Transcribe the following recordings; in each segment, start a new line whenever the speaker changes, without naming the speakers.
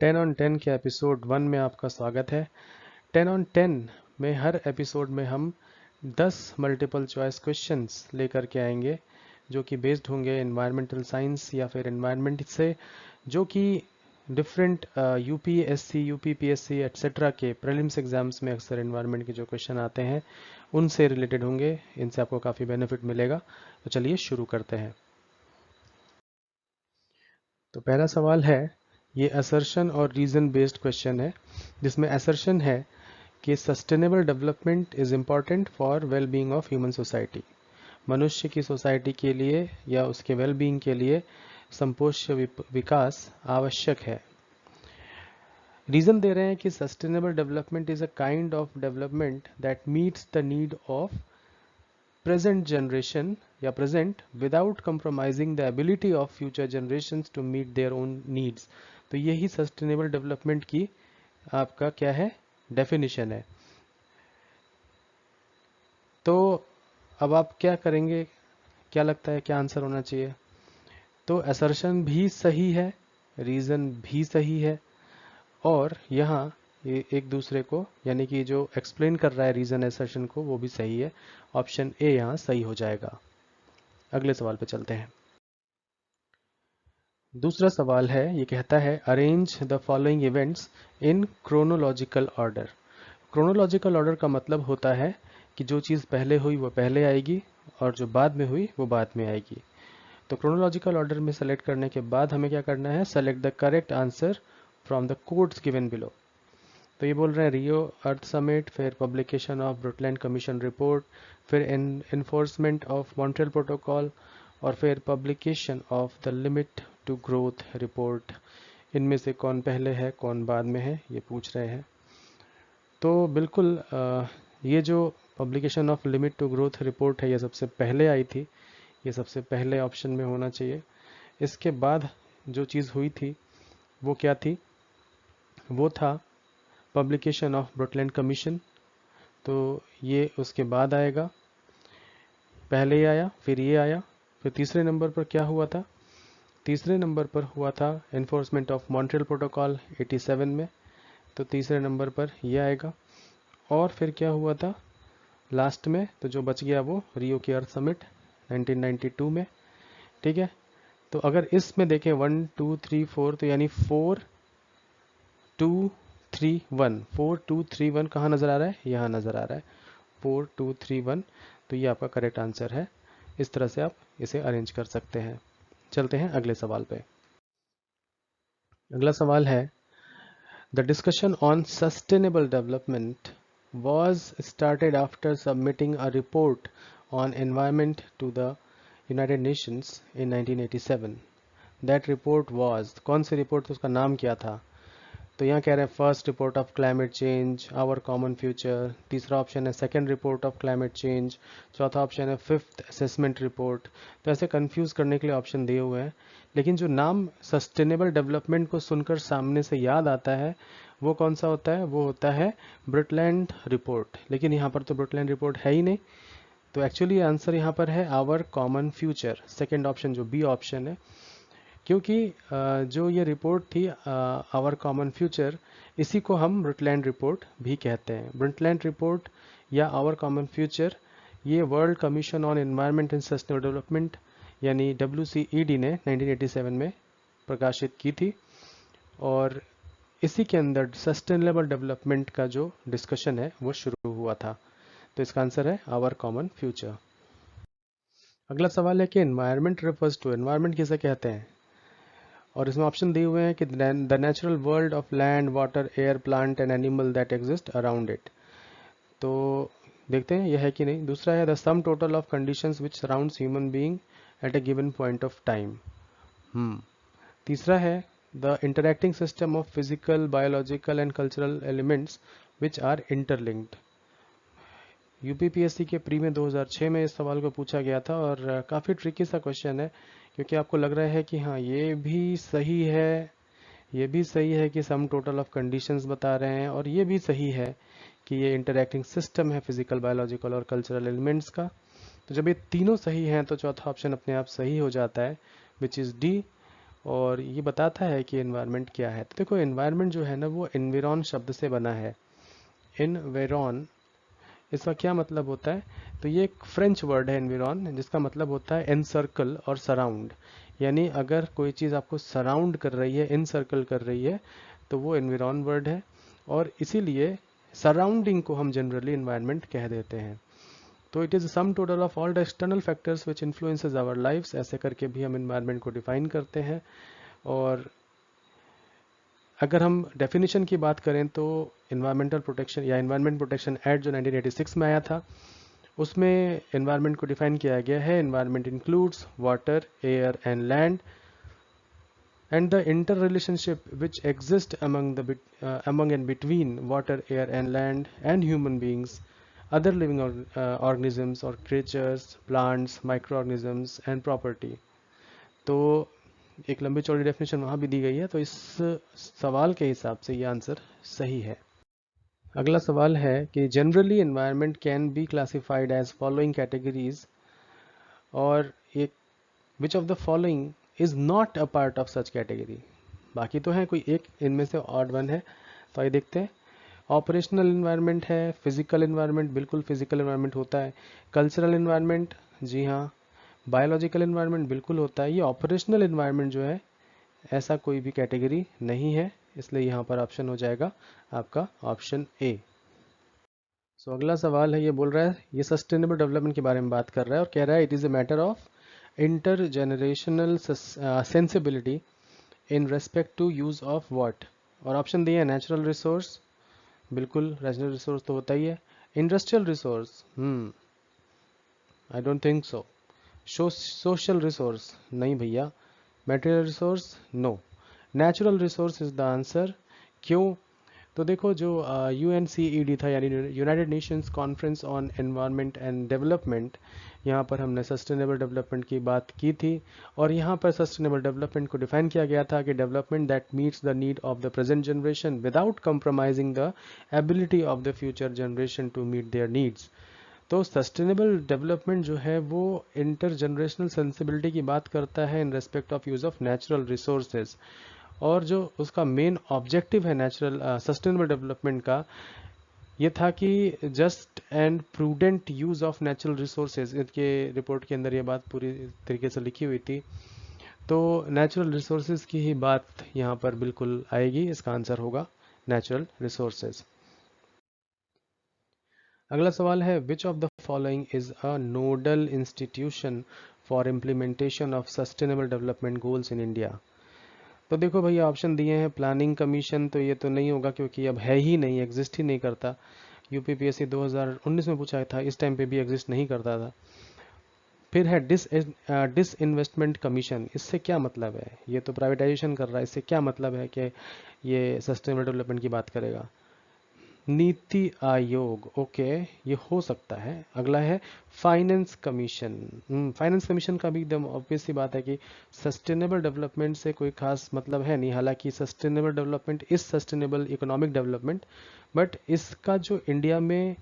10 on 10 के episode 1 में आपका स्वागत है। 10 on 10 में हर एपिसोड में हम 10 मल्टीपल चॉइस क्वेश्चंस लेकर के आएंगे जो कि बेस्ड होंगे एनवायरमेंटल साइंस या फिर एनवायरमेंट से, जो कि डिफरेंट यूपीएससी, यूपीपीएससी एट्सेट्रा के प्रीलिम्स एग्जाम्स में अक्सर एनवायरमेंट के जो क्वेश्चन आते हैं उनसे रिलेटेड होंगे। इनसे आपको काफ़ी बेनिफिट मिलेगा। तो चलिए शुरू करते हैं। तो पहला सवाल है, ये असर्शन और रीजन बेस्ड क्वेश्चन है, जिसमें असर्शन है कि sustainable development is important for well being of human society. मनुष्य की सोसाइटी के लिए या उसके वेल बीइंग के लिए संपोष्य विकास आवश्यक है। रीजन दे रहे हैं कि sustainable development is a kind of development that meets the need of present generation या present without compromising the ability of future generations to meet their own needs। तो यही सस्टेनेबल डेवलपमेंट की आपका क्या है, डेफिनेशन है। तो अब आप क्या करेंगे, क्या लगता है क्या आंसर होना चाहिए? तो असर्शन भी सही है, रीजन भी सही है, और यहाँ ये एक दूसरे को यानी कि जो एक्सप्लेन कर रहा है रीजन असर्शन को वो भी सही है। ऑप्शन ए यहाँ सही हो जाएगा। अगले सवाल पे चलते हैं। दूसरा सवाल है, ये कहता है arrange the following events in chronological order. Chronological order का मतलब होता है कि जो चीज़ पहले हुई वो पहले आएगी और जो बाद में हुई वो बाद में आएगी। तो क्रोनोलॉजिकल ऑर्डर में सेलेक्ट करने के बाद हमें क्या करना है, select the correct answer from the codes given below. तो ये बोल रहे हैं रियो अर्थ समिट, फिर publication of Brundtland commission report, फिर इन्फोर्समेंट ऑफ मॉन्ट्रियल प्रोटोकॉल, और फिर publication of the limit to growth report. इनमें से कौन पहले है कौन बाद में है, ये पूछ रहे हैं। तो बिल्कुल ये जो publication of limit to growth report है ये सबसे पहले आई थी, ये सबसे पहले ऑप्शन में होना चाहिए। इसके बाद जो चीज़ हुई थी वो क्या थी, वो था पब्लिकेशन ऑफ ब्रुकलैंड कमीशन। तो ये उसके बाद आएगा, पहले ही आया फिर ये आया। फिर तीसरे नंबर पर क्या हुआ था, तीसरे नंबर पर हुआ था एनफोर्समेंट ऑफ मॉन्ट्रियल प्रोटोकॉल 87 में, तो तीसरे नंबर पर ये आएगा। और फिर क्या हुआ था लास्ट में, तो जो बच गया वो रियो की अर्थ समिट 1992 में। ठीक है, तो अगर इसमें देखें 1 2 3 4, तो यानी 4 2 3 1, 4 2 3 1 कहाँ नज़र आ रहा है, यहाँ नज़र आ रहा है 4 2 3 1। तो ये आपका करेक्ट आंसर है। इस तरह से आप इसे अरेंज कर सकते हैं। चलते हैं अगले सवाल पे। अगला सवाल है, the discussion on sustainable development was started after submitting a report on environment to the United Nations in 1987। That report was, कौन सी रिपोर्ट थी, उसका नाम क्या था? तो यहाँ कह रहे हैं first report of climate change our common future, तीसरा ऑप्शन है second report of climate change, चौथा ऑप्शन है फिफ्थ असेसमेंट रिपोर्ट। तो ऐसे कंफ्यूज करने के लिए ऑप्शन दिए हुए हैं, लेकिन जो नाम सस्टेनेबल डेवलपमेंट को सुनकर सामने से याद आता है वो कौन सा होता है, वो होता है ब्रुकलैंड रिपोर्ट। लेकिन यहाँ पर तो ब्रुकलैंड रिपोर्ट है ही नहीं, तो एक्चुअली आंसर यहाँ पर है our common future, second option जो बी ऑप्शन है। क्योंकि जो ये रिपोर्ट थी आवर कॉमन फ्यूचर, इसी को हम ब्रुकलैंड रिपोर्ट भी कहते हैं। ब्रुकलैंड रिपोर्ट या आवर कॉमन फ्यूचर ये world commission on environment and sustainable development यानी WCED ने 1987 में प्रकाशित की थी, और इसी के अंदर सस्टेनेबल डेवलपमेंट का जो डिस्कशन है वो शुरू हुआ था। तो इसका आंसर है आवर कॉमन फ्यूचर। अगला सवाल है कि एनवायरनमेंट रेफर्स टू, एनवायरनमेंट किसे कहते हैं? और इसमें ऑप्शन दिए हुए हैं कि the natural world of land water air plant and animal that exist around it. तो देखते हैं यह है कि नहीं। दूसरा है the sum total of conditions which surrounds human being at a given point of time. तीसरा है the interacting system of physical biological and cultural elements which are interlinked. UPPSC के प्री में 2006 में इस सवाल को पूछा गया था, और काफ़ी ट्रिकी सा क्वेश्चन है, क्योंकि आपको लग रहा है कि हाँ ये भी सही है, ये भी सही है कि सम टोटल ऑफ कंडीशंस बता रहे हैं, और ये भी सही है कि ये इंटरैक्टिंग सिस्टम है फिजिकल बायोलॉजिकल और कल्चरल एलिमेंट्स का। तो जब ये तीनों सही हैं तो चौथा ऑप्शन अपने आप सही हो जाता है, विच इज़ डी, और ये बताता है कि एनवायरनमेंट क्या है। तो देखो एनवायरनमेंट जो है ना वो एनविरॉन शब्द से बना है। एनवेरॉन, इसका क्या मतलब होता है? तो ये एक फ्रेंच वर्ड है एनविरॉन, जिसका मतलब होता है एनसर्कल और सराउंड। यानी अगर कोई चीज़ आपको सराउंड कर रही है, एनसर्कल कर रही है, तो वो एनविरॉन वर्ड है। और इसीलिए सराउंडिंग को हम जनरली एनवायरनमेंट कह देते हैं। तो it is sum total of all the external factors which influences our lifes, ऐसे करके भी हम एनवायरनमेंट को डिफाइन करते हैं। और अगर हम डेफिनेशन की बात करें तो इन्वायरमेंटल प्रोटेक्शन या इन्वायरमेंट प्रोटेक्शन एक्ट जो 1986 में आया था, उसमें एनवायरनमेंट को डिफाइन किया गया है। Environment includes water, air and land and the interrelationship which exist among and between water, air and land and human beings, other living organisms or creatures, plants, microorganisms and property. तो एक लंबी चौड़ी definition वहाँ भी दी गई है, तो इस सवाल के हिसाब से ये आंसर सही है। अगला सवाल है कि generally environment can be classified as following categories, और एक which of the following is not a part of such category. बाकी तो है, कोई एक इनमें से ऑड वन है। तो आइए देखते हैं। ऑपरेशनल इन्वायरमेंट है, फिजिकल इन्वायरमेंट, बिल्कुल फिजिकल इन्वायरमेंट होता है। कल्चरल इन्वायरमेंट, जी हाँ। बायोलॉजिकल इन्वायरमेंट बिल्कुल होता है। ये ऑपरेशनल इन्वायरमेंट जो है ऐसा कोई भी कैटेगरी नहीं है, इसलिए यहाँ पर ऑप्शन हो जाएगा आपका ऑप्शन ए। सो अगला सवाल है, ये बोल रहा है, ये सस्टेनेबल डेवलपमेंट के बारे में बात कर रहा है और कह रहा है it is a matter of intergenerational sensibility in respect to use of what. और ऑप्शन दिए हैं नेचुरल रिसोर्स, बिल्कुल नेचुरल रिसोर्स तो होता ही है। Industrial resource, I don't think so. Social resource, नहीं भैया। Material resource, no. Natural resource is the answer. क्यों? तो देखो जो UNCED था, यानी United Nations conference on environment and development, यहाँ पर हमने सस्टेनेबल डेवलपमेंट की बात की थी। और यहाँ पर सस्टेनेबल डेवलपमेंट को डिफाइन किया गया था कि development that meets the need of the present generation without compromising the ability of the future generation to meet their needs. तो सस्टेनेबल डेवलपमेंट जो है वो इंटर जनरेशनल सेंसिबिलिटी की बात करता है in respect of use of natural resources. और जो उसका मेन ऑब्जेक्टिव है नेचुरल सस्टेनेबल डेवलपमेंट का, ये था कि just and prudent use of natural resources. इनके रिपोर्ट के अंदर ये बात पूरी तरीके से लिखी हुई थी। तो नेचुरल रिसोर्सेज की ही बात यहाँ पर बिल्कुल आएगी, इसका आंसर होगा नेचुरल रिसोर्सेज। अगला सवाल है, which of the following is a nodal institution for implementation of sustainable development goals in India. तो देखो भैया ऑप्शन दिए हैं। प्लानिंग कमीशन, तो ये तो नहीं होगा क्योंकि अब है ही नहीं, एग्जिस्ट ही नहीं करता। UPPSC 2019 में पूछा था, इस टाइम पे भी एग्जिस्ट नहीं करता था। फिर है डिस इन्वेस्टमेंट कमीशन, इससे क्या मतलब है? ये तो प्राइवेटाइजेशन कर रहा है, इससे क्या मतलब है कि ये सस्टेनेबल डेवलपमेंट की बात करेगा? नीति आयोग, ओके, ये हो सकता है। अगला है फाइनेंस कमीशन। फाइनेंस कमीशन का भी एकदम ऑब्वियस सी बात है कि सस्टेनेबल डेवलपमेंट से कोई खास मतलब है नहीं। हालांकि sustainable development is sustainable economic development, but इसका जो इंडिया में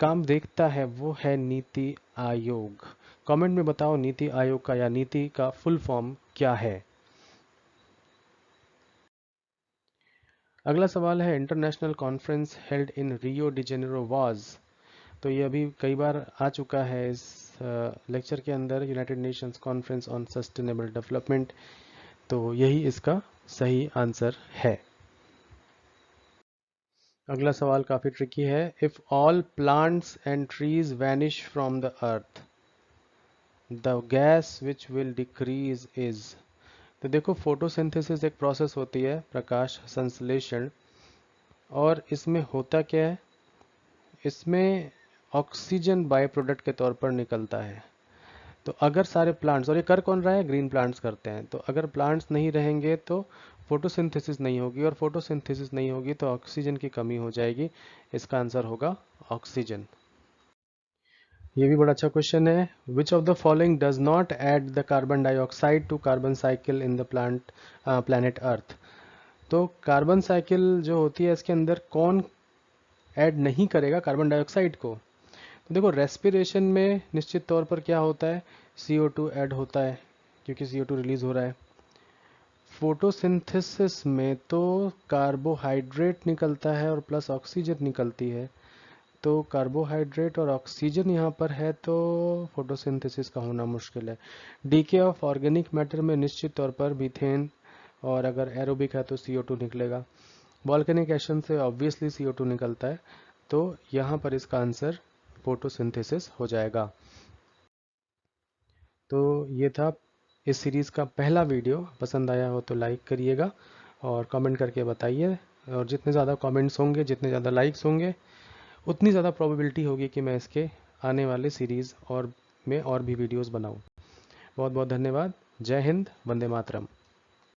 काम देखता है वो है नीति आयोग। कमेंट में बताओ नीति आयोग का या नीति का फुल फॉर्म क्या है। अगला सवाल है, international conference held in Rio de Janeiro was. तो ये अभी कई बार आ चुका है इस लेक्चर के अंदर, United Nations conference on sustainable development. तो यही इसका सही आंसर है। अगला सवाल काफी ट्रिकी है। If all plants and trees vanish from the earth, the gas which will decrease is. तो देखो फोटोसिंथेसिस एक प्रोसेस होती है, प्रकाश संश्लेषण, और इसमें होता क्या है, इसमें ऑक्सीजन बाय प्रोडक्ट के तौर पर निकलता है। तो अगर सारे प्लांट्स, और ये कर कौन रहा है, ग्रीन प्लांट्स करते हैं, तो अगर प्लांट्स नहीं रहेंगे तो फोटोसिंथेसिस नहीं होगी, और फोटोसिंथेसिस नहीं होगी तो ऑक्सीजन की कमी हो जाएगी। इसका आंसर होगा ऑक्सीजन। ये भी बड़ा अच्छा क्वेश्चन है। Which of the following does not add the carbon dioxide to carbon cycle in the planet earth. तो कार्बन साइकिल जो होती है इसके अंदर कौन ऐड नहीं करेगा कार्बन डाइऑक्साइड को? तो देखो रेस्पिरेशन में निश्चित तौर पर क्या होता है, CO2 ऐड होता है क्योंकि CO2 रिलीज हो रहा है। फोटोसिंथेसिस में तो कार्बोहाइड्रेट निकलता है और प्लस ऑक्सीजन निकलती है, तो कार्बोहाइड्रेट और ऑक्सीजन यहाँ पर है तो फोटोसिंथेसिस का होना मुश्किल है। डीके ऑफ ऑर्गेनिक मैटर में निश्चित तौर पर मीथेन, और अगर एरोबिक है तो CO2 निकलेगा। वॉल्केनिक एक्शन से ऑब्वियसली CO2 निकलता है, तो यहाँ पर इसका आंसर फोटोसिंथेसिस हो जाएगा। तो ये था इस सीरीज़ का पहला वीडियो। पसंद आया हो तो लाइक करिएगा और कमेंट करके बताइए, और जितने ज़्यादा कमेंट्स होंगे, जितने ज़्यादा लाइक्स होंगे, उतनी ज़्यादा प्रोबेबिलिटी होगी कि मैं इसके आने वाले सीरीज़ और भी वीडियोस बनाऊं। बहुत बहुत धन्यवाद। जय हिंद, वंदे मातरम।